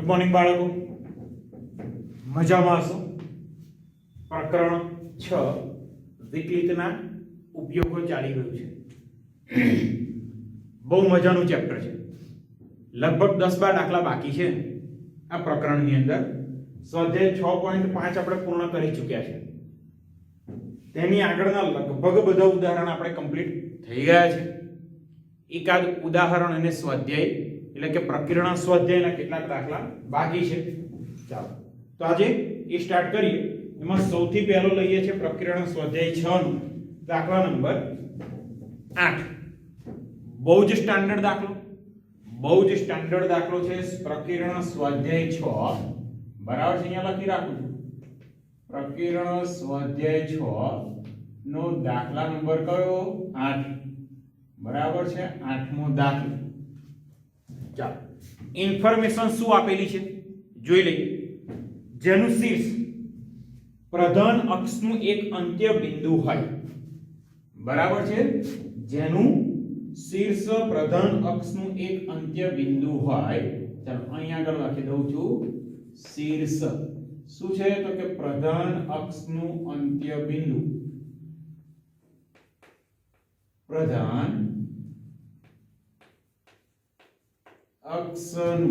Good morning બાળકો, મજામાં હશો? પ્રકરણ 6 વિકલિતના ઉપયોગો ચાલી રહ્યું છે. બહુ મજાનું ચેપ્ટર છે. લગભગ 10-12 દાખલા બાકી છે આ પ્રકરણની અંદર. સ્વાધ્યાય 6.5 આપણે પૂર્ણ કરી ચૂક્યા છે. તેની આગળના લગભગ બધા ઉદાહરણ આપણે કમ્પ્લીટ થઈ ગયા છે. એકાદ ઉદાહરણ અને સ્વાધ્યાય એટલે કે પ્રકરણ સ્વાધ્યાયના કેટલાક દાખલા બાકી છે. ચાલો તો આજે એ સ્ટાર્ટ કરીએ. એમાં સૌથી પહેલો લઈએ છે પ્રકરણ સ્વાધ્યાય 6 નું દાખલા નંબર 8. બહુ જ સ્ટાન્ડર્ડ દાખલો, બહુ જ સ્ટાન્ડર્ડ દાખલો છે. પ્રકરણ સ્વાધ્યાય 6 બરાબર છે, અહીંયા લખી રાખું છું. પ્રકરણ સ્વાધ્યાય 6 નો દાખલા નંબર કયો? 8 બરાબર છે, 8મો દાખલો. ચાલો ઇન્ફોર્મેશન શું આપેલી છે જોઈ લઈએ. જેનું શીર્ષ પ્રધાન અક્ષનું એક અંત્ય બિંદુ હોય. બરાબર છે, જેનું શીર્ષ પ્રધાન અક્ષનું એક અંત્ય બિંદુ હોય. ચાલો અહીં આગળ લખી દઉં છું. શીર્ષ શું છે તો કે પ્રધાન અક્ષનું અંત્ય બિંદુ. પ્રધાન અક્ષનું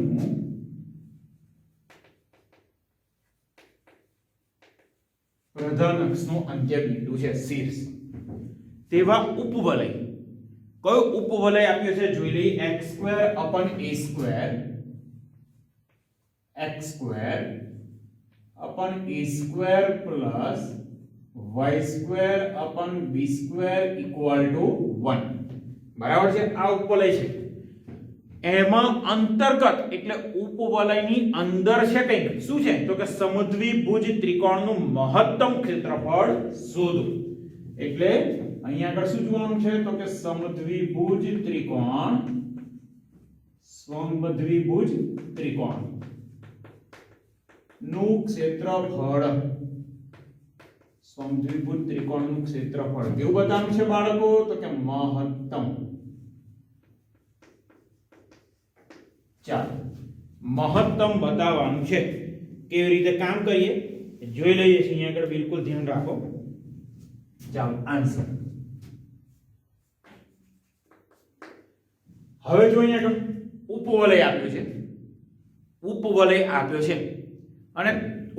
અંત્ય બિંદુ છે શીર્ષ. તેવા ઉપવલય, કયો ઉપવલય આપ્યો છે જોઈ લઈએ. x² upon a² upon a² plus y² upon b² equal to 1. બરાબર છે, આ ઉપવલય છે. એમાં અંતર્ગત એટલે ઉપવલયની અંદર છે કંઈક. શું છે તો કે સમદ્વિભુજ ત્રિકોણનું મહત્તમ ક્ષેત્રફળ શોધો. એટલે અહીંયા આગળ શું જોવાનું છે તો કે સમદ્વિભુજ ત્રિકોણ નું ક્ષેત્રફળ. સમદ્વિભુજ ત્રિકોણનું ક્ષેત્રફળ કેવું બતાવવાનું છે બાળકો તો કે મહત્તમ. ચાલો મહત્તમ બતાવવાનું છે. કેવી રીતે કામ કરીએ જોઈ લઈએ છીએ. અહીંયા આગળ બિલકુલ ધ્યાન રાખો. ચાલો આન્સર હવે જો અહીંયા આગળ ઉપવલય આપ્યો છે. ઉપવલય આપ્યો છે અને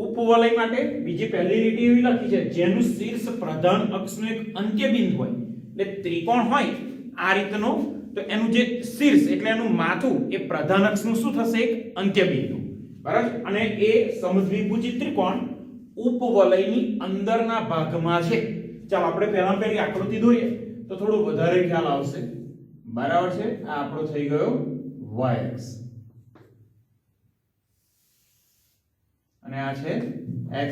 ઉપવલય માટે બીજી પહેલી લીટી એવી લખી છે જેનું શીર્ષ પ્રધાન અક્ષનું એક અંત્ય બિંદુ હોય. એટલે ત્રિકોણ હોય આ રીતનો, તો એનું જે શીર્ષ એટલે એનું માથું એ પ્રધાન અક્ષનું શું થશે? એક અંત્ય બિંદુ. બરાબર. અને એ સમદ્વિભુજ ત્રિકોણ ઉપવલયની અંદરના ભાગમાં છે. ચાલો આપણે પહેલી આકૃતિ દોરીએ તો થોડું વધારે ખ્યાલ આવશે. બરાબર છે, આ આપણો થઈ ગયો y અક્ષ અને આ છે x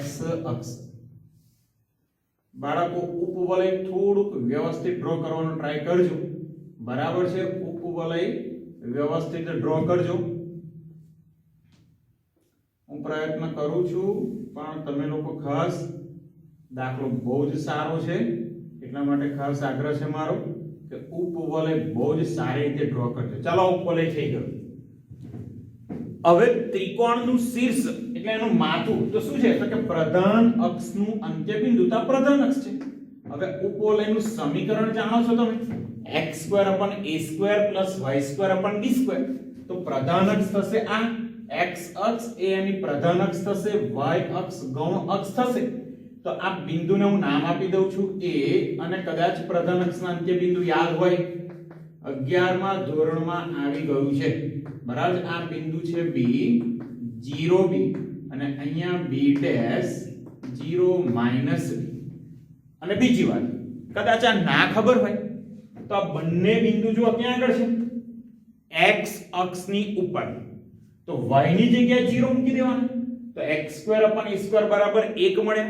અક્ષ. બાળકો ઉપવલય થોડુંક વ્યવસ્થિત ડ્રો કરવાનો ટ્રાય કરજો. બરાબર છે, ઉપવલય વ્યવસ્થિત ડ્રો કરજો. હું પ્રયત્ન કરું છું પણ તમે લોકો ખાસ, દાખલો બહુ જ સારો છે એટલા માટે ખાસ આગ્રહ છે મારો કે ઉપવલય બહુ જ સારી રીતે ડ્રો કરજો. ચાલો ઉપવલય થઈ ગયો. હવે ત્રિકોણનું શીર્ષ એટલે એનું માથું તો શું છે તો કે પ્રધાન અક્ષનું અંત્ય બિંદુ તો પ્રધાન અક્ષ છે. હવે ઉપવલયનું સમીકરણ જાણો છો તમે, x² upon a² plus y² upon b². તો પ્રધાન અક્ષ થશે આ x અક્ષ, એ એની પ્રધાન અક્ષ થશે, y અક્ષ ગૌણ અક્ષ થશે. તો આ બિંદુને હું નામ આપી દઉં છું a, અને કદાચ પ્રધાન અક્ષના અંત્ય બિંદુ યાદ હોય 11મા ધોરણમાં આવી ગયું છે. બરાબર. આ બિંદુ છે b, 0b, અને અહીંયા b' 0 - b. અને બીજી વાત, કદાચ આ ના ખબર હોય તો આ બંને બિંદુ જો ક્યાં આગળ છે? x અક્ષની ઉપર. તો y ની જગ્યાએ 0 મૂકી દેવાનું. તો x² upon a² બરાબર 1 મળે.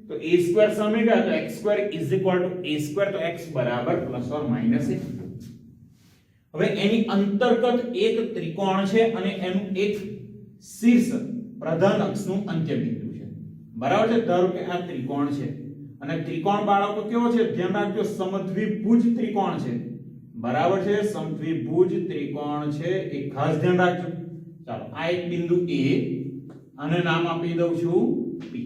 તો a² સામે ગયા તો x² = a². તો x બરાબર ± 1. હવે એની અંતર્ગત એક ત્રિકોણ છે અને એનું એક શીર્ષ પ્રધાન અક્ષનું અંત્ય બિંદુ છે. બરાબર છે. ધારો કે આ ત્રિકોણ છે અને ત્રિકોણ બાળકો કેવો છે? ધ્યાન રાખજો, સમદ્વિભુજ ત્રિકોણ છે. બરાબર છે, સમદ્વિભુજ ત્રિકોણ છે, એ ખાસ ધ્યાન રાખજો. ચાલો આ એક બિંદુ A અને નામ આપી દઉં છું P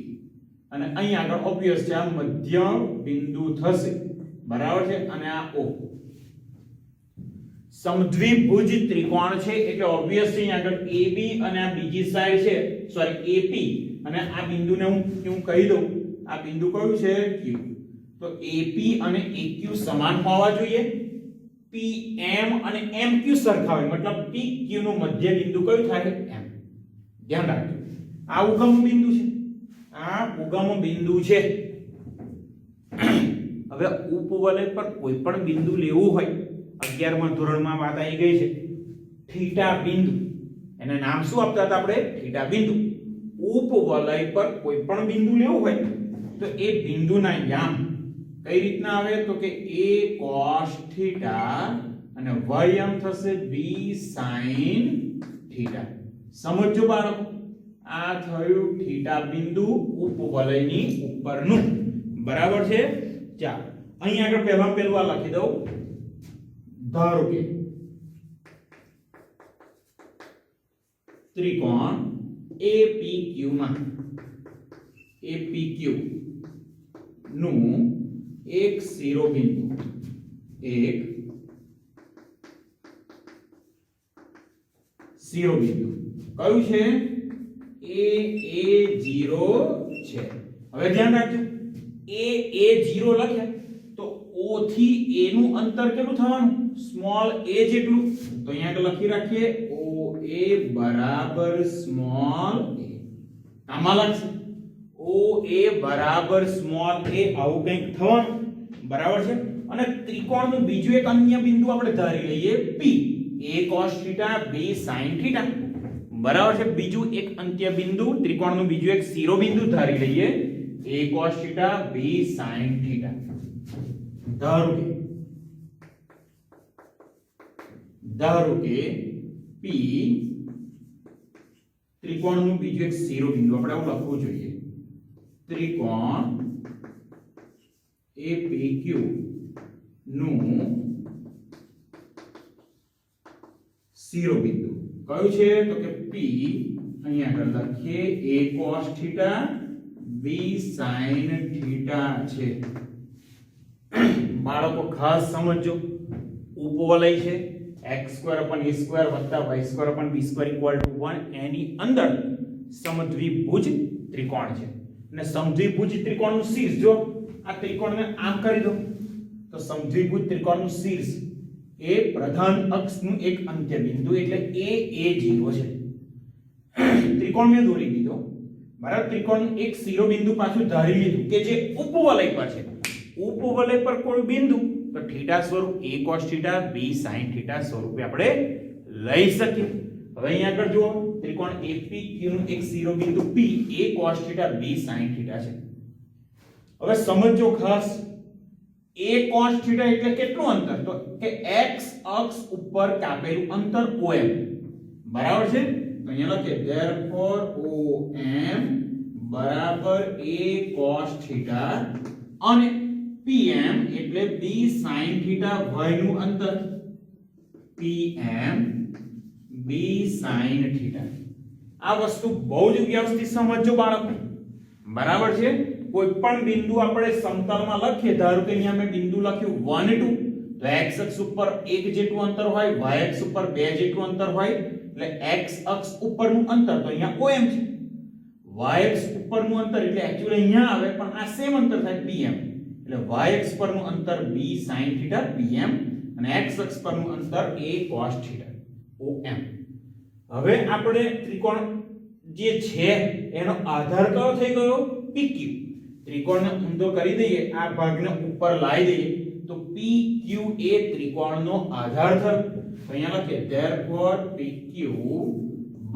અને અહીં આગળ ઓબ્વિયસ છે આ મધ્ય બિંદુ થશે બરાબર છે અને આ O સમદ્વિભુજ ત્રિકોણ છે એટલે ઓબ્વિયસલી અહીં આગળ AB અને આ બીજી સાઈડ છે સોરી AP અને આ બિંદુને હું કહી દઉં આ બિંદુ કયું છે Q તો AP અને AQ સમાન હોવા જોઈએ PM અને MQ સરખા હોય મતલબ PQ નું મધ્ય બિંદુ કયું થાય M ધ્યાન રાખજો આ ઉગમ બિંદુ છે આ ઉગમ બિંદુ છે હવે ઉપવલય પર કોઈ પણ બિંદુ લેવું હોય 11મા ધોરણમાં વાત આવી ગઈ છે થીટા બિંદુ એને નામ શું આપતા હતા આપણે થીટા બિંદુ ઉપવલય પર કોઈ પણ બિંદુ લેવું હોય તો એ બિંદુના યામ કઈ રીતના આવે તો કે a cos થીટા અને y યામ થશે b sin થીટા સમજો બાળકો આ થયું થીટા બિંદુ ઉપવલયની ઉપરનું બરાબર છે ચાલો અહીં આગળ પહેલું આ લખી દઉં ધારો કે ત્રિકોણ APQ માં APQ નું એક શિરોબિંદુ કયું છે A0 છે હવે ધ્યાન રાખજો A0 લખ્યા તો O થી A નું અંતર કેટલું થવાનું સ્મોલ a જેટલું તો અહીંયા આગળ લખી રાખીએ OA બરાબર સ્મોલ a આમાં લખશે OA બરાબર સ્મોલ a આવું કંઈક થવાનું બરાબર છે અને ત્રિકોણનું બીજું એક અન્ય બિંદુ આપણે ધારી લઈએ P a cos θ b sin θ બરાબર છે બીજું એક અંત્ય બિંદુ ત્રિકોણનું બીજું એક શિરોબિંદુ ધારી લઈએ a cos θ b sin θ ધારો કે P ત્રિકોણનું બીજું એક શિરોબિંદુ આપણે આવું લખવું જોઈએ ત્રિકોણ APQ નું શિરોબિંદુ કયું છે તો કે P અહીંયા આગળ લખીએ a cos θ b sin θ છે બાળકો ખાસ સમજો ઉપવલય છે x² / a² + y² / b² = 1 એની અંદર સમદ્વિભુજ ત્રિકોણ છે અને સમદ્વિભુજ ત્રિકોણનું શીર્ષ જો આ ત્રિકોણને આમ કરી દો તો સમદ્વિભુજ ત્રિકોણનું શીર્ષ એ પ્રધાન અક્ષનું એક અંત્ય બિંદુ એટલે A0 છે ત્રિકોણ મેં દોરી દીધો બરાબર ત્રિકોણનું એક શિરોબિંદુ પાછું ધારી લીધું કે જે ઉપવલય પર છે ઉપવલય પર કોઈ બિંદુ તો થીટા સ્વરૂપ a cos θ b sin θ સ્વરૂપે આપણે લઈ શકીએ હવે અહીં આગળ જુઓ ત્રિકોણ APQ નું એક શિરોબિંદુ P a cos θ b sin θ છે હવે સમજો ખાસ a cos θ એટલે કેટલું અંતર તો કે x અક્ષ ઉપર કાપેલું અંતર OM બરાબર છે તો અહીંયા લખીએ therefore OM બરાબર a cos θ અને PM એટલે b sin θ y નું અંતર PM b sin θ આ વસ્તુ બહુ જ વ્યવસ્થિત સમજજો બાળકો બરાબર છે કોઈ પણ બિંદુ આપણે સમતલમાં લખીએ ધારો કે અહીંયા મેં બિંદુ લખ્યું 1 2 તો x અક્ષ ઉપર 1 જેટલું અંતર હોય y અક્ષ ઉપર 2 જેટલું અંતર હોય એટલે x અક્ષ ઉપરનું અંતર તો અહીંયા OM છે y અક્ષ ઉપરનું અંતર એટલે એક્ચ્યુઅલી અહીંયા આવે પણ આ સેમ અંતર થાય PM એટલે y અક્ષ પરનું અંતર b sin θ PM અને x અક્ષ પરનું અંતર a cos θ OM હવે આપણે ત્રિકોણ જે છે એનો આધાર કયો થઈ ગયો PQ ત્રિકોણને ઊંધો કરી દઈએ આ ભાગને ઉપર લાવી દઈએ તો PQ એ ત્રિકોણનો આધાર થયો તો અહીંયા લખીએ therefore PQ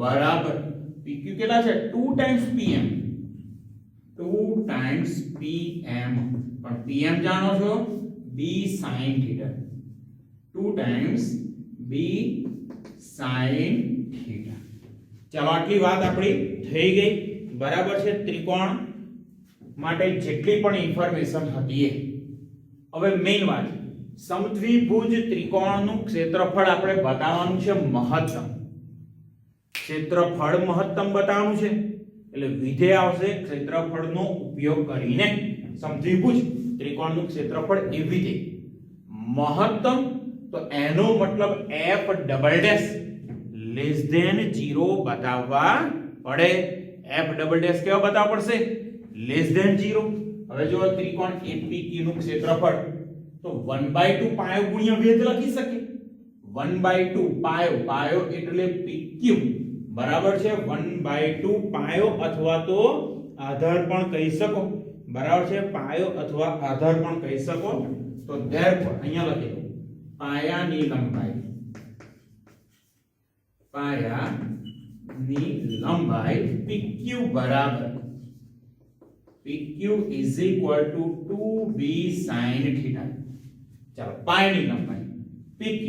બરાબર PQ કેટલા છે 2 times PM 2 times PM પણ PM જાણો છો b sin θ 2 times b sin θ ચાલો આટલી વાત આપણી થઈ ગઈ બરાબર છે ત્રિકોણ માટે જેટલી પણ ઇન્ફોર્મેશન હતી એ હવે મેઈન વાત સમદ્વિભુજ ત્રિકોણનું ક્ષેત્રફળ આપણે બતાવવાનું છે મહત્તમ ક્ષેત્રફળ મહત્તમ બતાવવાનું છે એટલે વિધેય આવશે ક્ષેત્રફળનો ઉપયોગ કરીને. સમજી પૂછ ત્રિકોણનું ક્ષેત્રફળ એ વિધેય મહત્તમ તો એનો મતલબ f double dash less than 0 બતાવવા પડે. f ડબલ ડેશ કેવા બતાવવા પડશે? Less than 0. હવે જો ત્રિકોણ APQ નું ક્ષેત્રફળ તો 1/2 પાયો ગુણ્યા વેધ લખી શકે. 1/2 પાયો એટલે PQ બરાબર છે 1/2 પાયો અથવા તો આધાર પણ કહી શકો. બરાબર છે પાયો અથવા આધાર પણ કહી શકો. તો therefore અહીંયા લખી દો પાયાની લંબાઈ PQ બરાબર PQ is equal to 2b sin theta. ચાલો પાયાની લંબાઈ PQ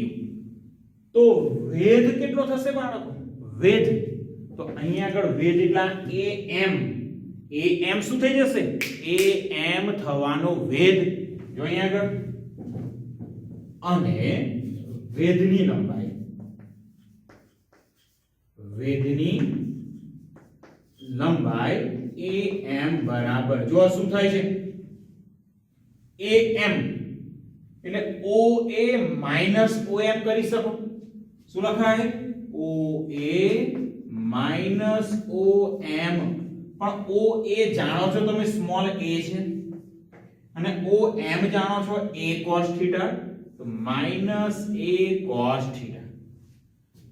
તો વેધ કેટલો થશે બાળકો? વેધ તો અહીંયા આગળ વેધ એટલા am શું થઈ જશે? am થવાનો વેધ જો અહીંયા આગળ અને વેધની લંબાઈ am બરાબર જો શું થાય છે am એટલે OA માઈનસ OM કરી શકો. શું લખાય? OA minus OM. પણ OA જાણો છો તમે સ્મોલ a છે અને OM જાણો છો a cos θ તો માઈનસ a cos θ.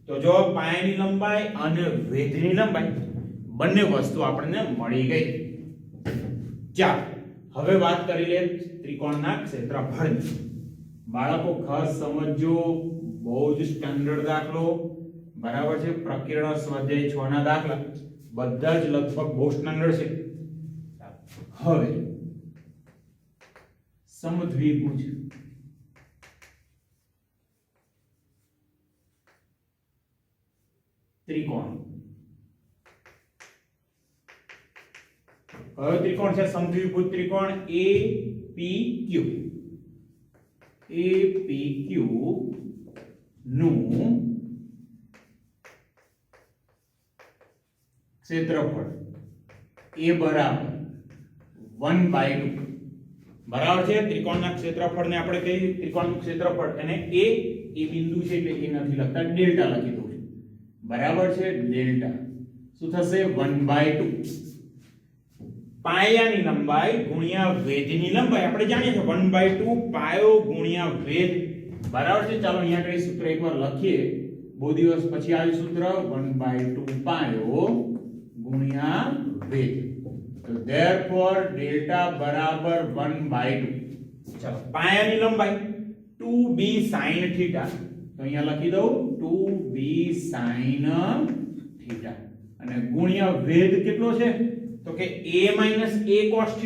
તો જો પાયાની લંબાઈ અને વેધની લંબાઈ બંને વસ્તુ આપણને મળી ગઈ. ચાલો હવે વાત કરી લે ત્રિકોણના ક્ષેત્રફળની. બાળકો ખાસ સમજો બહુ જ સ્ટાન્ડર્ડ દાખલો બરાબર છે. પ્રકીર્ણ સ્વાધ્યાય 6 ના દાખલા બધા જ લગભગ બહુ સ્ટાન્ડર્ડ છે. હવે સમજવી પૂછ ત્રિકોણ. હવે ત્રિકોણ છે સમજવી પૂછ ત્રિકોણ APQ નું ક્ષેત્રફળ a બરાબર 1/2 બરાબર છે. ત્રિકોણના ક્ષેત્રફળને આપણે કહીએ ત્રિકોણનું ક્ષેત્રફળ અને a બિંદુ છે એટલે એ નથી લખતા ડેલ્ટા લખી દઉં છું. બરાબર છે ડેલ્ટા શું થશે 1/2 પાયાની લંબાઈ ગુણ્યા વેધની લંબાઈ આપણે જાણીએ છીએ 1/2 પાયો ગુણ્યા વેધ બરાબર છે. ચાલો અહીંયા કઈ સૂત્ર એકવાર લખીએ બહુ દિવસ પછી આવ્યું સૂત્ર 1/2 પાયો ગુણ્યા વેધ. તો therefore ડેલ્ટા બરાબર 1/2. ચાલો પાયાની લંબાઈ 2b sin θ તો અહીંયા લખી દઉં 2b sin θ અને ગુણ્યા વેધ કેટલો છે તો કે a cos θ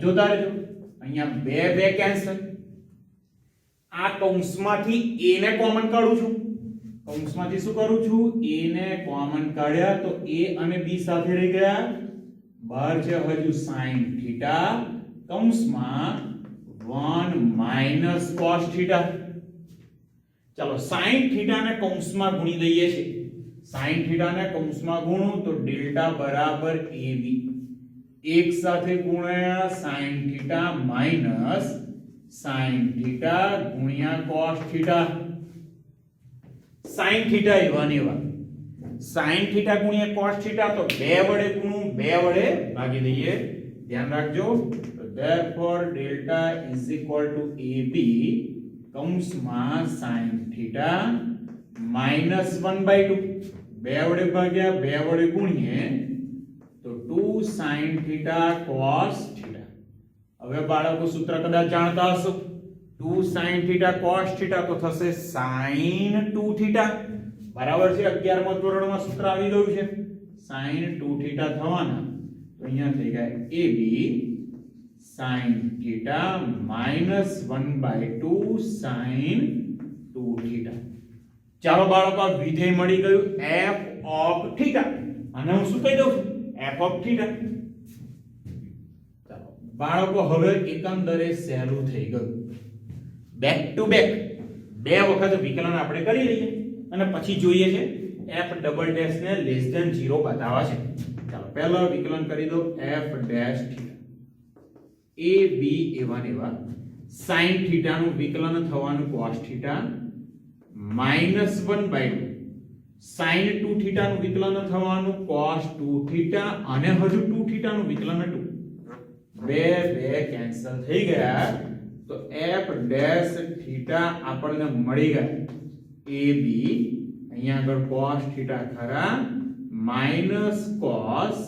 જોતા રહેજો. અહીંયા બે કેન્સલ. આ કૌંસમાંથી a ને કોમન કાઢું છું. કૌંસમાંથી શું કરું છું? a ને કોમન કાઢ્યા તો a અને b સાથે રહી ગયા. બહાર છે હજુ sin θ કૌંસમાં 1 cos θ. ચાલો sin θ ને કૌંસમાં ગુણી દઈએ છે. sin θ ને કૌંસમાં ગુણો તો ડેલ્ટા બરાબર AB. એક સાથે ગુણ્યા sin θ માઈનસ sin θ ગુણ્યા cos θ. sin θ એવા ને એવા. sin θ ગુણ્યા cos θ તો 2 વડે ગુણું 2 વડે ભાગી દઈએ. ધ્યાન રાખજો. therefore delta is equal to AB કૌંસમાં sin θ માઈનસ 1/2 2 વડે ભાગ્યા 2 વડે ગુણીએ તો 2 sin θ cos θ. હવે બાળકો સૂત્ર કદાચ જાણતા હશો 2 sin θ cos θ તો થશે sin 2θ બરાબર છે. 11મા ધોરણમાં સૂત્ર આવી ગયું છે sin 2θ થવાના તો અહીંયા થઈ ગયા AB sin θ minus 1/2 sin 2θ. ચાલો બાળકો આ વિધેય મળી ગયું f of θ. અને હું શું કહી દઉં છું f of θ. ચાલો બાળકો હવે એકંદરે સહેલું થઈ ગયું. બેક ટુ બેક બે વખત વિકલન આપણે કરી લઈએ અને પછી જોઈએ છે f ડબલ ડેશ ને લેસ ધેન 0 બતાવવા છે. ચાલો પહેલા વિકલન કરી દો f dash theta a b a1 એવા sin થીટા નું વિકલન થવાનું cos થીટા -1/2 sin 2 થીટા નું વિકલન થવાનું cos 2 થીટા અને હજુ 2 થીટા નું વિકલન 2 બે કેન્સલ થઈ ગયા તો f ડેશ થીટા આપણને મળી ગયા ab અહીંયા આગળ cos થીટા ખરા માઈનસ cos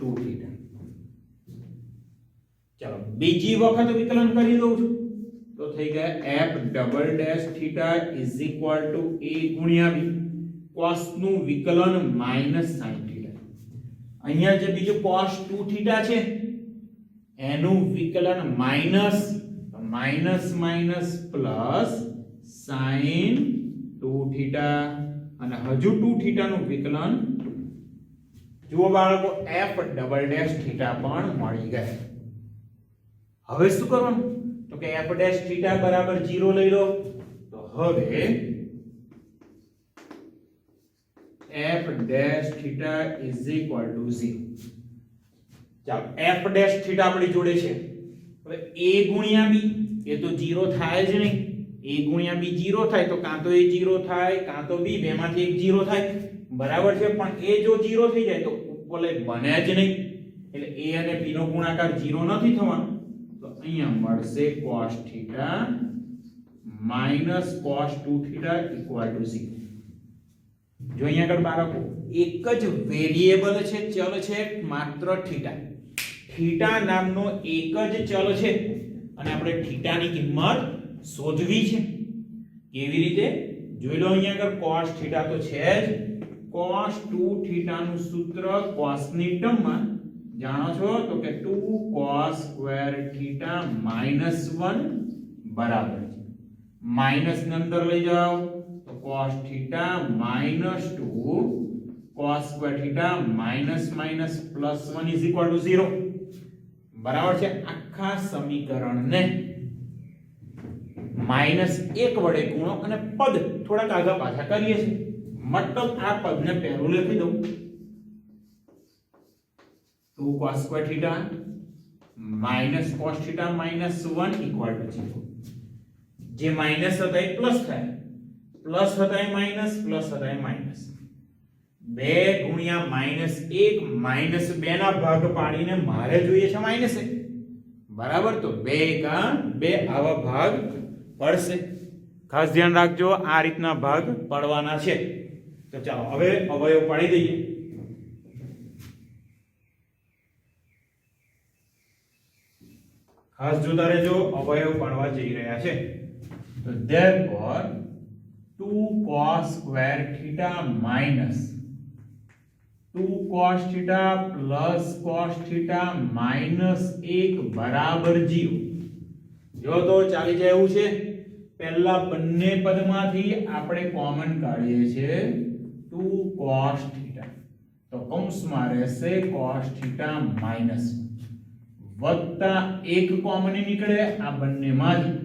2 થીટા. ચાલો બીજી વખત વિકલન કરી દઉં છું તો થઈ ગયા f double dash theta is equal two a ગુણ્યા b cos નું વિકલન માઈનસ sin થીટા. અહીંયા જે બીજું cos 2 થીટા છે એનું વિકલન minus minus plus sin 2 theta અને હજુ 2 થીટા નું વિકલન જુઓ બાળકો f ડબલ ડેશ થીટા પણ મળી ગયા. હવે શું કરવાનું તો કે f ડેશ થીટા બરાબર 0 લઈ લો તો હવે f dash theta is equal two 0. ચાલો f ડેશ થીટા આપણી જોડે છે. હવે a ગુણ્યા b એ તો 0 થાય જ નહીં. a ગુણ્યા b 0 થાય તો કાં તો a 0 થાય કાં તો b બેમાંથી એક 0 થાય બરાબર છે. પણ a જો 0 થઈ જાય તો ઉપલે બને જ નહીં એટલે a અને b નો ગુણાકાર 0 નથી થવાનો તો અહીંયા મળશે cos theta cos 2 theta equal to 0. જો અહીંયા આગળ બાળકો એક જ વેરીએબલ છે ચલ છે માત્ર થીટા. થીટા નામનો એક જ ચલ છે અને આપણે થીટાની કિંમત શોધવી છે. કેવી રીતે જોઈ લો અહીંયા આગળ cos થીટા તો છે જ. cos 2 થીટા નું સૂત્ર cos ની ટર્મમાં જાણો છો તો કે 2 cos સ્ક્વેર થીટા -1 બરાબર છે. માઈનસ ની અંદર લઈ જાઓ તો cos theta -2 cos square theta -1 is equal two 0 બરાબર છે. આખા સમીકરણને -1 વડે ગુણો અને પદ થોડાક આગળ પાછા કરીએ છીએ. મતલબ આ પદને પહેલું લખી દઉં 2 cos square theta cos theta -1 equal to 0. જે માઈનસ હતા એ પ્લસ થાય, પ્લસ હતા એ માઈનસ, પ્લસ હતા એ માઈનસ. 2 ગુણ્યા -1 -2 ના ભાગ પાડીને મારે જોઈએ છે -1 બરાબર. તો 2 કા 2 આવા ભાગ પડશે. ખાસ ધ્યાન રાખજો આ રીતના ભાગ પડવાના છે. તો ચાલો હવે અવયવ પાડી દઈએ. ખાસ જોતા રહેજો અવયવ પાડવા જઈ રહ્યા છે. તો therefore 2 cos square theta -2 cos theta plus cos theta -1 બરાબર 0. જો તો ચાલી જાય એવું છે. પહેલા બંને પદમાંથી આપણે કોમન કાઢીએ છીએ 2 cos થીટા તો કૌંસમાં રહેશે cos થીટા -1 વત્તા 1 કોમન નીકળે આ બંનેમાંથી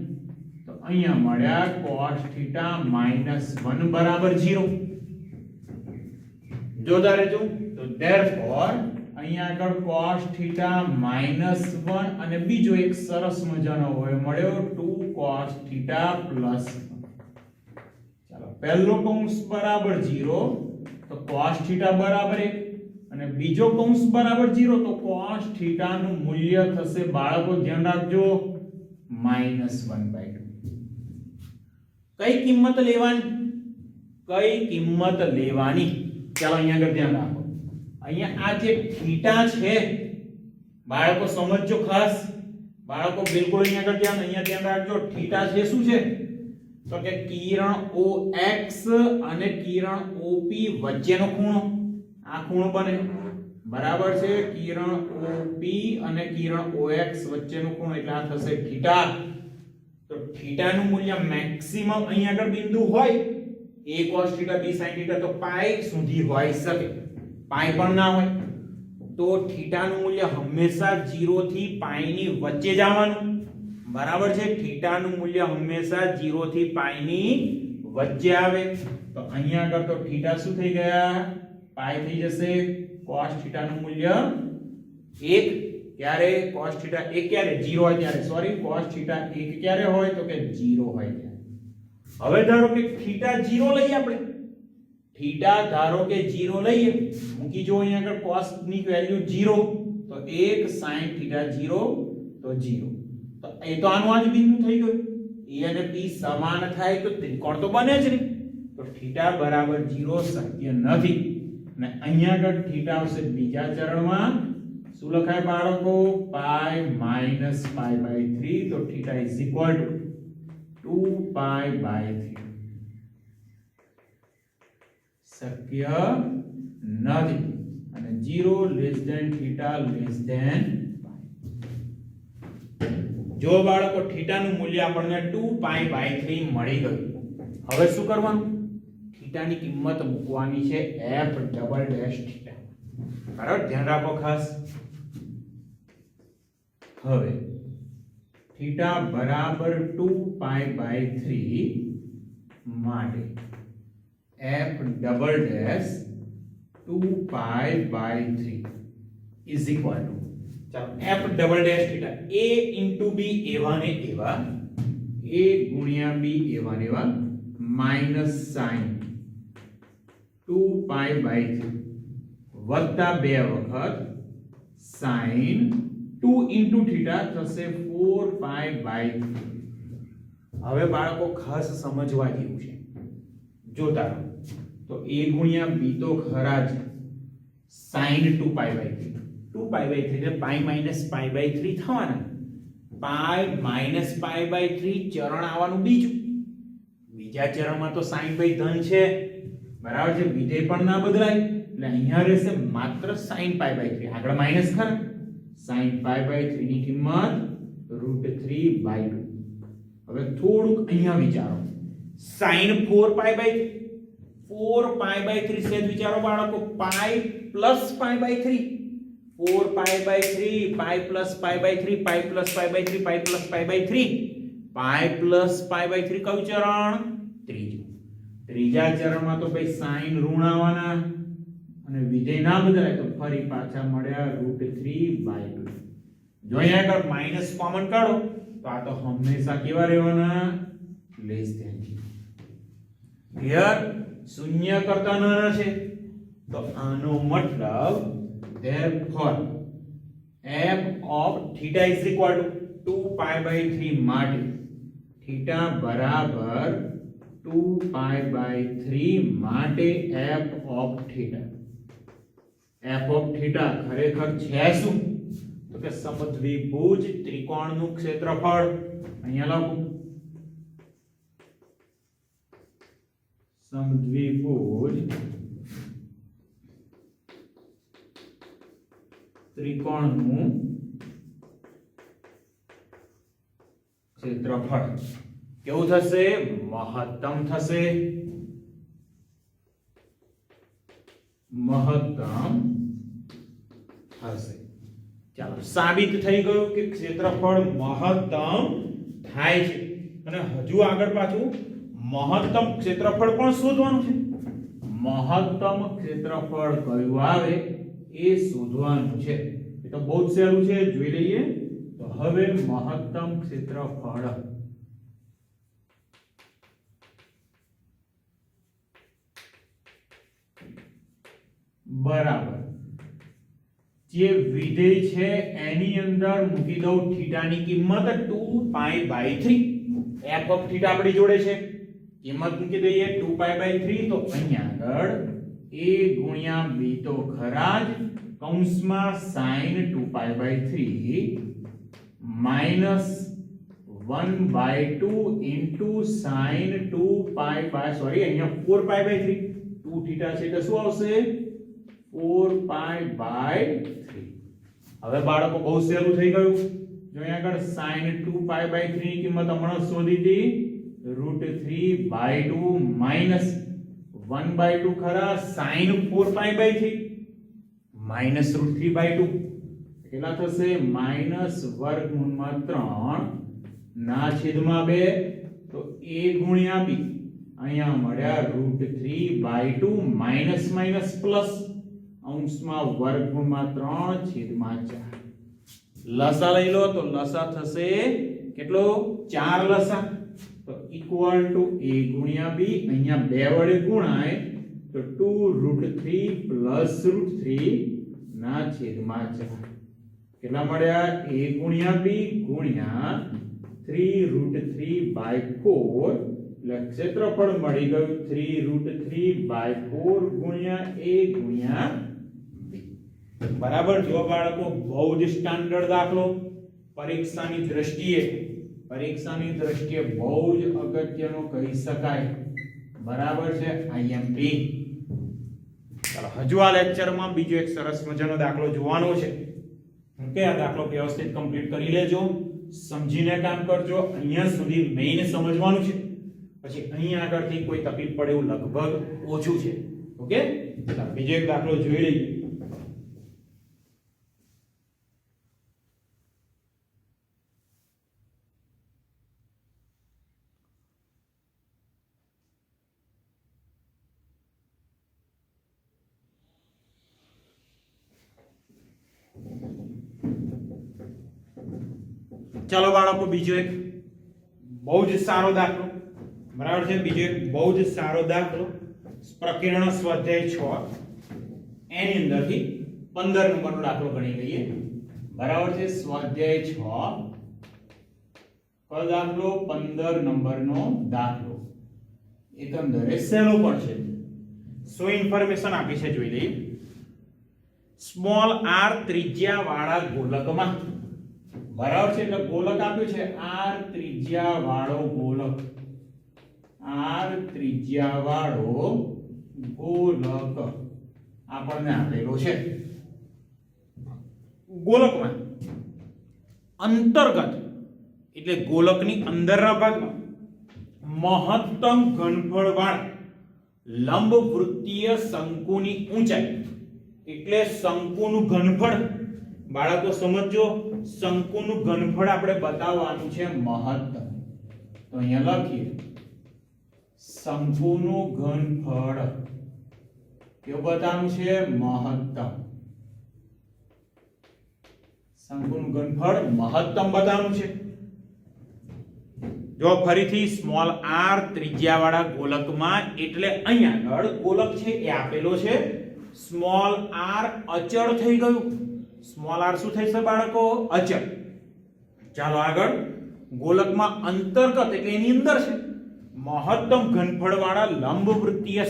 તો અહીંયા મળ્યા cos થીટા -1 બરાબર 0. જોતા રહેજો. તો therefore અહીંયા આગળ cos થીટા -1 અને બીજો એક સરસ મજાનો અવયવ મળ્યો 2 cos થીટા +1. ચાલો પહેલો કૌંસ બરાબર 0 તો cos થીટા બરાબર 1 અને બીજો કૌંસ બરાબર 0 તો cos થીટા નું મૂલ્ય થશે બાળકો ધ્યાન રાખજો -1/2. કઈ કિંમત લેવાની? કઈ કિંમત લેવાની? ચાલો અહીંયા આગળ ધ્યાન રાખો. અહીંયા આ જે થીટા છે બાળકો સમજજો ખાસ. બાળકો બિલકુલ અહીંયા આગળ ધ્યાન રાખજો. થીટા છે શું છે તો કે કિરણ OX અને કિરણ OP વચ્ચેનો ખૂણો. આ ખૂણો બને બરાબર છે. કિરણ OP અને કિરણ OX વચ્ચેનો ખૂણો એટલે આ થશે થીટા. તો થીટા નું મૂલ્ય મેક્સિમમ અહીંયા આગળ બિંદુ હોય a cos theta b sin theta તો પાઈ સુધી હોઈ શકે. પાઈ પણ ના હોય તો થીટા નું મૂલ્ય હંમેશા 0 થી પાઈ ની વચ્ચે જ આવવાનું બરાબર છે. થીટાનું મૂલ્ય હંમેશા 0 થી પાઈ ની વચ્ચે આવે. તો અહીંયા આગળ તો થીટા શું થઈ ગયા? પાઈ થઈ જશે. cos થીટાનું મૂલ્ય 1 ક્યારે? cos થીટા 1 ક્યારે 0 હોય ત્યારે, સોરી, cos થીટા 1 ક્યારે હોય? તો કે 0 હોય ત્યારે. હવે ધારો કે થીટા 0 લઈએ આપણે. થીટા ધારો કે 0 લઈએ, મૂકી જો અહીંયા આગળ cos ની વેલ્યુ 0, તો 1 sin થીટા 0 તો 0. તો એ તો આનું આ જ બિંદુ થઈ ગયું. એ અને p સમાન થાય તો ત્રિકોણ તો બને જ નહીં. તો થીટા બરાબર 0 શક્ય નથી. અને અહીંયા આગળ થીટા આવશે બીજા ચરણમાં. શું લખાય બાળકો? Pi minus pi by 3. તો theta is equal to 2 pi by 3. શક્ય નથી. અને 0 less than theta less than. જો બાળકો થીટાનું મૂલ્ય આપણને 2 પાઈ બાય 3 મળી ગયું. હવે શું કરવાનું? થીટાની કિંમત મૂકવાની છે f ડબલ ડેશ થીટા. બરાબર, ધ્યાન રાખો ખાસ. હવે થીટા બરાબર 2 પાઈ બાય 3 માટે f double dash 2 pi by 3 is equal to, ચાલો, f double dash theta a into b એવા ને એવા, a ગુણ્યા b એવા ને એવા, માઈનસ સાઇન 2 પાઈ બાય 3 વત્તા 2 વખત સાઇન 2 ઇન્ટુ થીટા થશે 4 પાઈ બાય 3. હવે બાળકો ખાસ સમજવા જેવું છે. જોતા રહો. તો a ગુણ્યા b તો ખરા જ, sin 2 pi by 3, 2 pi by 3 એટલે પાઈ માઈનસ પાઈ બાય 3 થવાના. પાઈ માઈનસ પાઈ બાય 3 ચરણ આવવાનું બીજું. બીજા ચરણમાં તો sin બાય ધન છે, બરાબર છે, વિધેય પણ ના બદલાય એટલે અહીંયા રહેશે માત્ર sin પાઈ બાય 3. આગળ માઈનસ ખરા, sin પાઈ બાય 3 ની કિંમત √3/2. હવે થોડુંક અહીંયા વિચારો. sin 4 pi by 4 pi by 3 સેજ વિચારો બાળકો. Pi plus pi by 3, 4 pi by 3, pi plus pi by 3, pi plus pi by 3, pi plus pi by 3, pi plus pi by 3. કયું ચરણ? ત્રીજું. ત્રીજા ચરણમાં તો ભાઈ sin ઋણ આવવાના અને વિધેય ના બદલાય તો ફરી પાછા મળ્યા √3/2. જો અહીંયા આગળ માઈનસ કોમન કાઢો તો આ તો હંમેશા કેવા રહેવાના? Less than. ક્લિયર? શૂન્ય કરતા નાના છે તો આનો મતલબ therefore f of theta is equal to 2 pi by 3 માટે થીટા બરાબર 2 pi by 3 માટે f of theta. f of theta ખરેખર છે શું? તો કે સમદ્વિભુજ ત્રિકોણનું ક્ષેત્રફળ. અહીંયા લખું, સમદ્વિભુજ ત્રિકોણનું ક્ષેત્રફળ કેવું થશે? મહત્તમ થશે. મહત્તમ થશે. ચાલો, સાબિત થઈ ગયું કે ક્ષેત્રફળ મહત્તમ થાય છે. અને હજુ આગળ પાછું મહત્તમ ક્ષેત્રફળ પણ શોધવાનું છે. મહત્તમ ક્ષેત્રફળ કયું આવે એ શોધવાનું છે. એ તો બહુ જ સહેલું છે, જોઈ લઈએ. તો હવે મહત્તમ ક્ષેત્રફળ બરાબર જે વિધેય છે એની અંદર મૂકી દઉં થીટાની કિંમત 2 pi by 3. f of theta આપણી જોડે છે, કિંમત મૂકી દઈએ 2 પાઈ બાય 3. તો અહીંયા આગળ a ગુણ્યા b તો ખરા જ, કૌંસમાં sin 2 pi by 3 minus 1/2 into sin 2 pi by, sorry, અહીંયા 4 પાઈ બાય 3, 2 થીટા છે એટલે શું આવશે? 4 પાઈ બાય 3. હવે બાળકો બહુ સહેલું થઈ ગયું. જો અહીંયા આગળ sin 2 પાઈ બાય 3 ની કિંમત હમણાં શોધી હતી, √3/2 માઈનસ 1/2 ખરા, sin 4 પાઈ બાય 3 માઈનસ √3/2 કેટલા થશે? માઈનસ વર્ગમૂળમાં 3 ના છેદમાં 2 તો a ગુણ્યા b અહીંયા મળ્યા √3/2 માઈનસ માઈનસ પ્લસ અંશમાં વર્ગમૂળમાં 3 છેદમાં 4 લસા લઈ લો તો લસા થશે કેટલો 4 લસા તો ઇક્વલ ટુ a ગુણ્યા b અહીંયા 2 વડે ગુણાય તો 2√3 પ્લસ √3 ના છેદમાં 4 કેટલા મળ્યા a ગુણ્યા b ગુણ્યા 3√3/4 એટલે ક્ષેત્રફળ મળી ગયું 3√3/4 ગુણ્યા a ગુણ્યા b બરાબર। જો બાળકો બહુ જ સ્ટાન્ડર્ડ દાખલો પરીક્ષાની દ્રષ્ટિએ બહુ જ અગત્યનો કહી શકાય બરાબર છે IMP। ચાલો હજુ આ લેક્ચરમાં બીજો એક સરસ મજાનો દાખલો જોવાનો છે ઓકે આ દાખલો વ્યવસ્થિત કમ્પ્લીટ કરી લેજો સમજીને કામ કરજો અહીંયા સુધી મેઈન સમજવાનું છે પછી અહીંયા આગળથી કોઈ તકલીફ પડે એવું લગભગ ઓછું છે ઓકે। ચાલો બીજો એક દાખલો જોઈ લઈએ। ચાલો બાળકો બીજો એક બહુ જ સારો દાખલો બરાબર છે બીજો એક બહુ જ સારો દાખલો પ્રકરણ સ્વાધ્યાય 6 એની અંદરથી 15 નંબરનો દાખલો ગણી લઈએ બરાબર છે સ્વાધ્યાય 6 કયો દાખલો 15 નંબરનો દાખલો એકંદરે સહેલો પણ છે સો ઇન્ફોર્મેશન આપી છે જોઈ લઈએ। સ્મોલ r ત્રિજ્યા વાળા ગોલકમાં બરાબર છે એટલે ગોલક આપ્યું છે r ત્રિજ્યા વાળો ગોલક આપણને આપેલો છે ગોલકમાં અંતર્ગત એટલે ગોલકની અંદરના ભાગમાં મહત્તમ ઘનફળ વાળા લંબવૃત્તીય શંકુની ઊંચાઈ એટલે શંકુનું ઘનફળ બાળકો સમજો શંકુનું ઘનફળ આપણે બતાવવાનું છે મહત્તમ તો અહીંયા લખીએ શંકુનું ઘનફળ કેવું બતાવવાનું છે મહત્તમ શંકુનું ઘનફળ મહત્તમ બતાવવાનું છે। જો ફરીથી સ્મોલ r ત્રિજ્યાવાળા ગોલકમાં એટલે અહીંયા આગળ ગોલક છે એ આપેલો છે સ્મોલ r અચળ થઈ ગયું સ્મોલ r શું થશે બાળકો અચળ। ચાલો આગળ ગોલકમાં અંતર્ગત એટલે એની અંદર છે મહત્તમ ઘનફળ વાળા લંબવૃત્તીય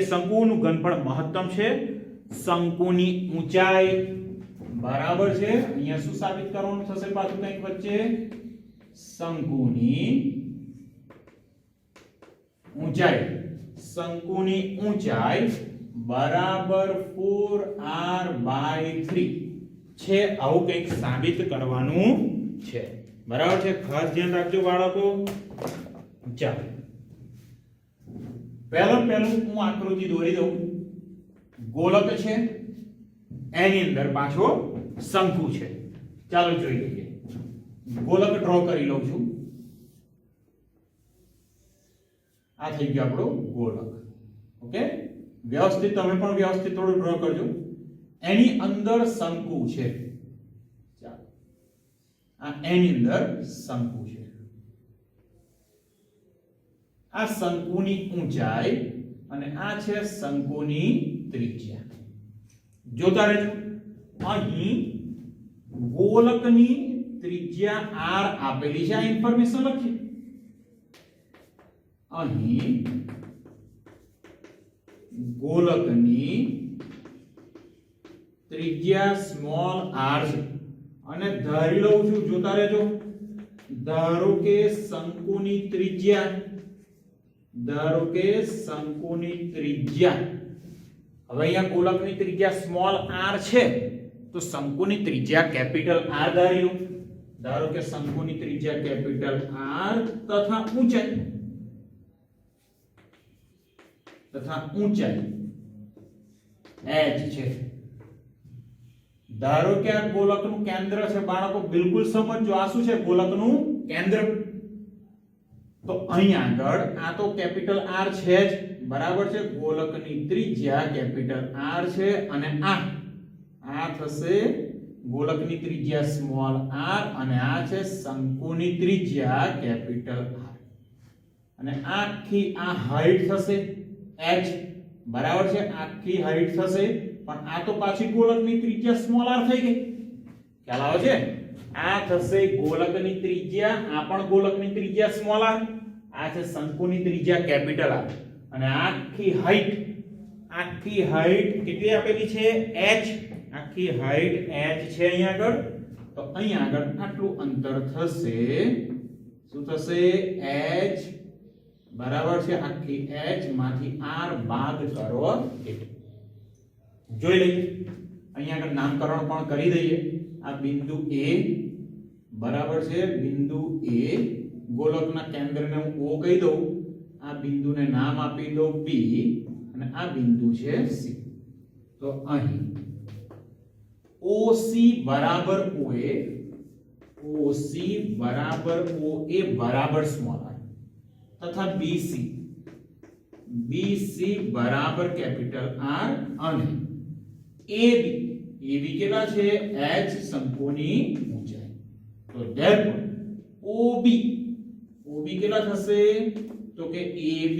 શંકુનું ઘનફળ મહત્તમ છે શંકુની ઊંચાઈ બરાબર છે અહીંયા શું સાબિત કરવાનું થશે પાછું કંઈક વચ્ચે શંકુની ઊંચાઈ બરાબર 4r/3 છે આવું કંઈક સાબિત કરવાનું છે બરાબર છે ખાસ ધ્યાન રાખજો બાળકો। ચાલો પહેલું હું આકૃતિ દોરી દઉં ગોલક છે એની અંદર પાછો શંકુ છે ચાલો જોઈ લઈએ ગોલક ડ્રો કરી લઉં છું આ થઈ ગયો આપણો ગોલક ઓકે વ્યવસ્થિત તમે પણ વ્યવસ્થિત થોડું ડ્રો કરજો એની અંદર શંકુ છે ચાલો આ એની અંદર શંકુ છે આ શંકુની ઊંચાઈ અને આ છે શંકુની ત્રિજ્યા જોતા રહેજો અહીં ગોલકની ત્રિજ્યા r આપેલી છે આ ઇન્ફોર્મેશન લખી અહીં ગોલકની ત્રિજ્યા સ્મોલ r છે અને ધારી લઉં છું જોતા રહેજો ધારો કે શંકુની ત્રિજ્યા હવે અહીંયા ગોલકની ત્રિજ્યા સ્મોલ r છે તો શંકુની ત્રિજ્યા કેપિટલ r ધારી લો ધારો કે શંકુની ત્રિજ્યા કેપિટલ r તથા ઊંચાઈ h છે ધારો કે આ ગોલકનું કેન્દ્ર છે બાળકો, બિલકુલ સમજો આ શું છે ગોલકનું કેન્દ્ર. તો અહીં આગળ આ તો કેપિટલ R છે જ, બરાબર છે. ગોલકની ત્રિજ્યા કેપિટલ R છે અને આ થશે ગોલકની ત્રિજ્યા સ્મોલ r અને આ છે શંકુની ત્રિજ્યા કેપિટલ R. અને આખી આ હાઈટ થશે h, બરાબર છે. આખી હાઈટ થશે, પણ આ તો પાછી ગોલકની ત્રિજ્યા સ્મોલ r થઈ ગઈ. ખ્યાલ આવે છે? આ થશે ગોલકની ત્રિજ્યા, આ પણ ગોલકની ત્રિજ્યા સ્મોલ r, આ છે શંકુની ત્રિજ્યા કેપિટલ R. અને આખી હાઈટ કેટલી આપેલી છે h, આખી હાઈટ h છે અહીંયા આગળ. તો અહીંયા આગળ આટલું અંતર થશે, શું થશે h, બરાબર છે. આખી h માંથી r બાદ કરો એટલે જોઈ લઈએ. અહીંયા આગળ નામકરણ પણ કરી દઈએ. આ બિંદુ A, બરાબર છે. બિંદુ A, ગોલકના કેન્દ્રને હું O કહી દઉં, આ બિંદુને નામ આપી દઉં P અને આ બિંદુ છે C. તો અહીં OC બરાબર OA, OC બરાબર OA બરાબર સ્મોલ r તથા BC બરાબર કેપિટલ R અને AB કેટલા છે h શંકુની ઊંચાઈ. તો therefore OB કેટલા થશે તો કે AB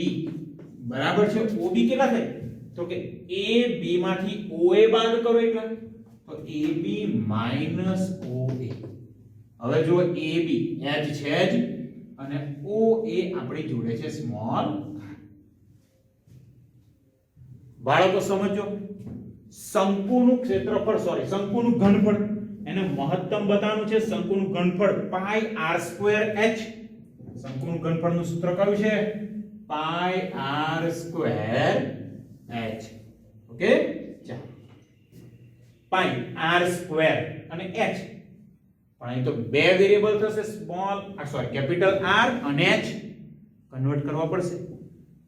બરાબર છે. OB કેટલા થાય તો કે AB માંથી OA બાદ કરો એટલે તો AB માઈનસ OA. હવે જો AB h છે જ અને OA આપણી જોડે છે સ્મોલ. બાળકો સમજો, શંકુનું ક્ષેત્રફળ શંકુનું ઘનફળ એને મહત્તમ બતાવવાનું છે. શંકુનું ઘનફળ પાઈ r2 h. શંકુનું ઘનફળનું સૂત્ર કયું છે? પાઈ r2 h. ઓકે, ચાલો પાઈ r2 અને h, પણ અહીં તો બે વેરીએબલ થશે, કેપિટલ R અને h. કન્વર્ટ કરવા પડશે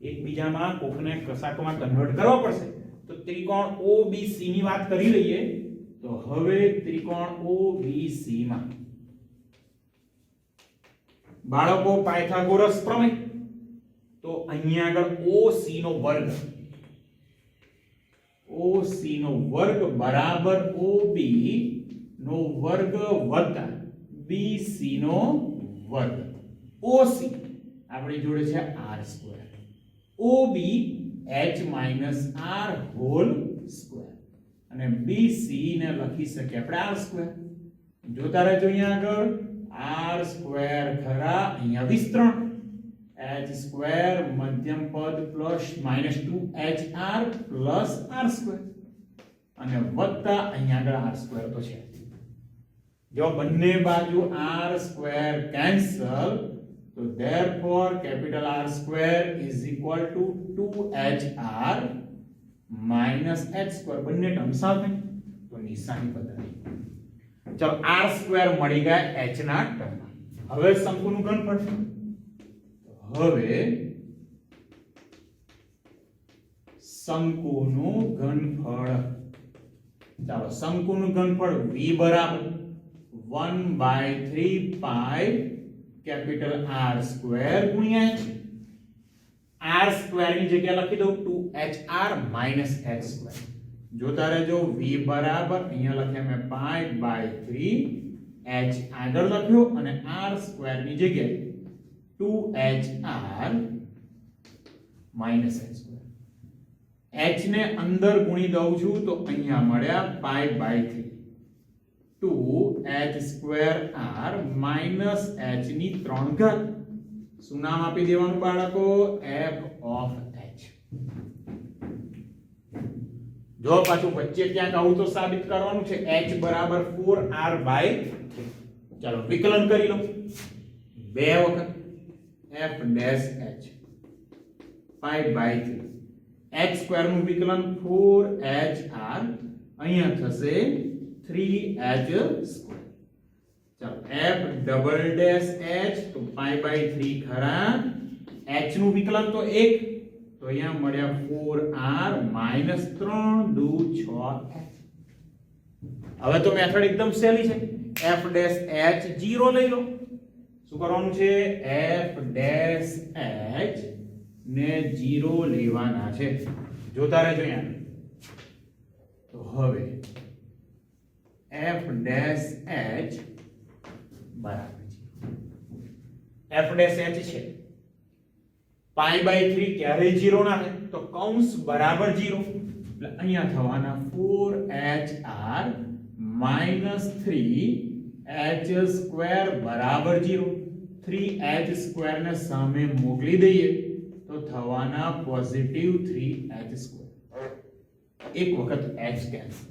એકબીજામાં, કોકને કશાકમાં કન્વર્ટ કરવા પડશે. તો ત્રિકોણ OBC ની વાત કરી લઈએ. તો હવે ત્રિકોણ OBC માં બાળકો પાયથાગોરસ પ્રમેય. તો અહીંયા આગળ OC નો વર્ગ બરાબર OB નો વર્ગ વત્તા BC નો વર્ગ. OC આપણી જોડે છે r2, OB h minus r whole square અને BC ને લખી શકીએ આપણે r2. જોતા રહેજો અહીંયા આગળ r2 ખરા, અહીંયા વિસ્તરણ h2 મધ્યમ પદ plus minus 2hr plus r2 અને વત્તા અહીંયા આગળ r2 તો છે. જો બંને બાજુ r2 કેન્સલ, તો therefore capital R2 is equal to 2hr minus h2. બંને ટર્મ સામે તો નિશાની બદલાઈ. ચાલો r2 મળી ગયા h ના ટર્મમાં. હવે શંકુનું ઘનફળ, ચાલો શંકુનું ઘનફળ v બરાબર 1/3 પાઈ કેપિટલ R2 ગુણ્યા h. R2 ની જગ્યા લખી દઉં 2hr માઈનસ h2. જોતા રહેજો v બરાબર અહીંયા લખ્યા મેં પાઈ/3, h આગળ લખ્યો અને r2 ની જગ્યાએ 2hr માઈનસ h2. h ને અંદર ગુણી દઉં છું તો અહીંયા મળ્યા પાઈ/3 2h2r માઈનસ h ની 3 ઘાત. શું નામ આપી દેવાનું બાળકો? f of h. જો પાછું વચ્ચે ક્યાંક આવું તો સાબિત કરવાનું છે. h બરાબર 4r/3. ચાલો વિકલન કરી લો બે વખત f ડેશ h પાઈ/3 h2 નું વિકલન 4hr અહીંયા થશે 3h2. ચાલો f ડબલ ડેશ h તો પાઈ/3 ખરા, h નું વિકલન તો 1 તો અહીંયા મળ્યા 4r માઈનસ 3 દુ 6h. હવે તો મેથડ એકદમ સહેલી છે. f ડેશ h 0 લઈ લો. શું કરવાનું છે? f ડેશ h ને 0 લેવાના છે. જોતા રહેજો અહીંયા. તો હવે f ડેશ h બરાબર છે f ડેશ h છે પાઈ બાય 3 ક્યારેય 0 ના થાય તો કૌંસ બરાબર 0 એટલે અહીંયા થવાના 4hr minus 3h સ્ક્વેર બરાબર 0. 3h સ્ક્વેર ને સામે મોકલી દઈએ તો થવાના પોઝિટિવ 3h સ્ક્વેર. એક વખત h કેન્સલ.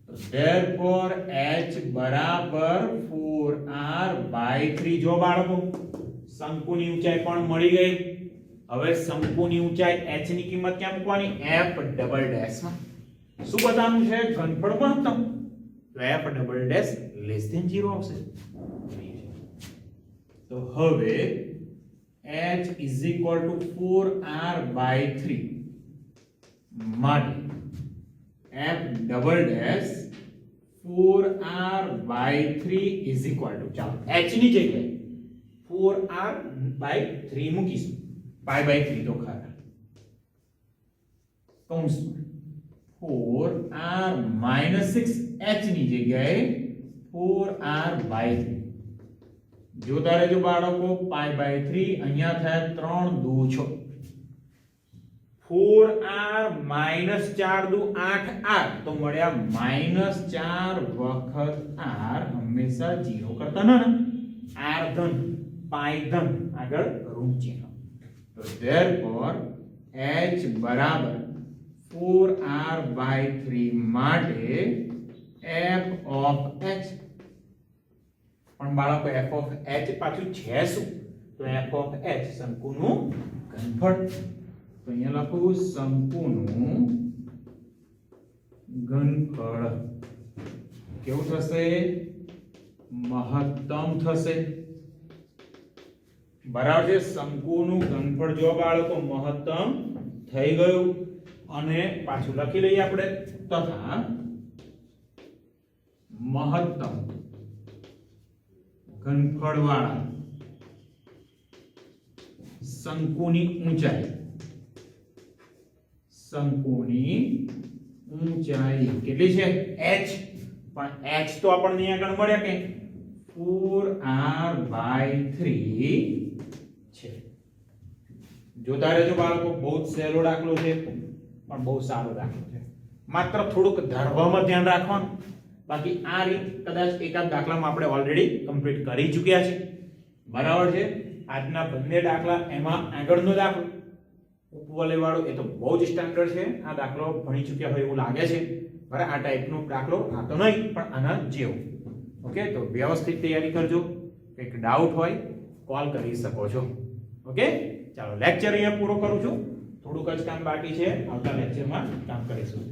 તો therefore h બરાબર 4r by 3. જો બાળકો શંકુની ઊંચાઈ પણ મળી ગઈ. હવે શંકુની ઊંચાઈ h ની કિંમત ક્યાં મૂકવાની? f ડબલ ડેશ માં. શું બતાવવાનું છે? ઘનફળ મહત્તમ. તો f double dash less than 0 આવશે. તો હવે h is equal to 4r by 3 માટે f double dash 4r by 3 is equal to, ચાલો h ની જગ્યાએ 4r by 3 મૂકીશું. પાઈ બાય 3 તો ખરા. કૌંસમાં 4r minus 6 h ની જગ્યાએ 4r by 3. જોતા રહેજો બાળકો. પાઈ બાય 3 અહીંયા થાય 3 2 6. 4r minus 4 દુ 8r તો મળ્યા -4 વખત r હંમેશા 0 કરતા ના. r ધન પાઈ ધન આગળ ઋણ ચિહ્ન. તો therefore h બરાબર 4r by 3 માટે f of h. પણ બાળકો f of h પાછું છે શું? તો f of h શંકુનું ઘનફળ. તો અહીંયા લખું શંકુનું ઘનફળ કેવું થશે? મહત્તમ થશે. બરાબર છે. શંકુનું ઘનફળ જો બાળકો મહત્તમ થઈ ગયું. અને પાછું લખી લઈએ આપણે. તથા મહત્તમ ઘનફળ વાળા શંકુની ઊંચાઈ કેટલી છે? h. પણ h તો આપણને આગળ મળ્યા કે 4r by 3 છે. જોતા રહેજો બાળકો. બહુ જ સહેલો દાખલો છે પણ બહુ સારો દાખલો છે. માત્ર થોડુંક ધરવામાં ધ્યાન રાખવાનું. બાકી આ રીત કદાચ એકાદ દાખલામાં આપણે ઓલરેડી કમ્પ્લીટ કરી ચૂક્યા છે. બરાબર છે. આજના બંને દાખલા એમાં આગળનો દાખલો ઉપવલય વાળો એ તો બહુ જ સ્ટાન્ડર્ડ છે. આ દાખલો ભણી ચૂક્યા હોય એવું લાગે છે. બરાબર. આ ટાઈપનો દાખલો આ તો નહીં પણ આના જેવો. ઓકે. તો વ્યવસ્થિત તૈયારી કરજો. કંઈક ડાઉટ હોય કોલ કરી શકો છો. ઓકે. ચાલો લેક્ચર અહીંયા પૂરો કરું છું. થોડુંક જ કામ બાકી છે. આવતા લેક્ચરમાં કામ કરીશું.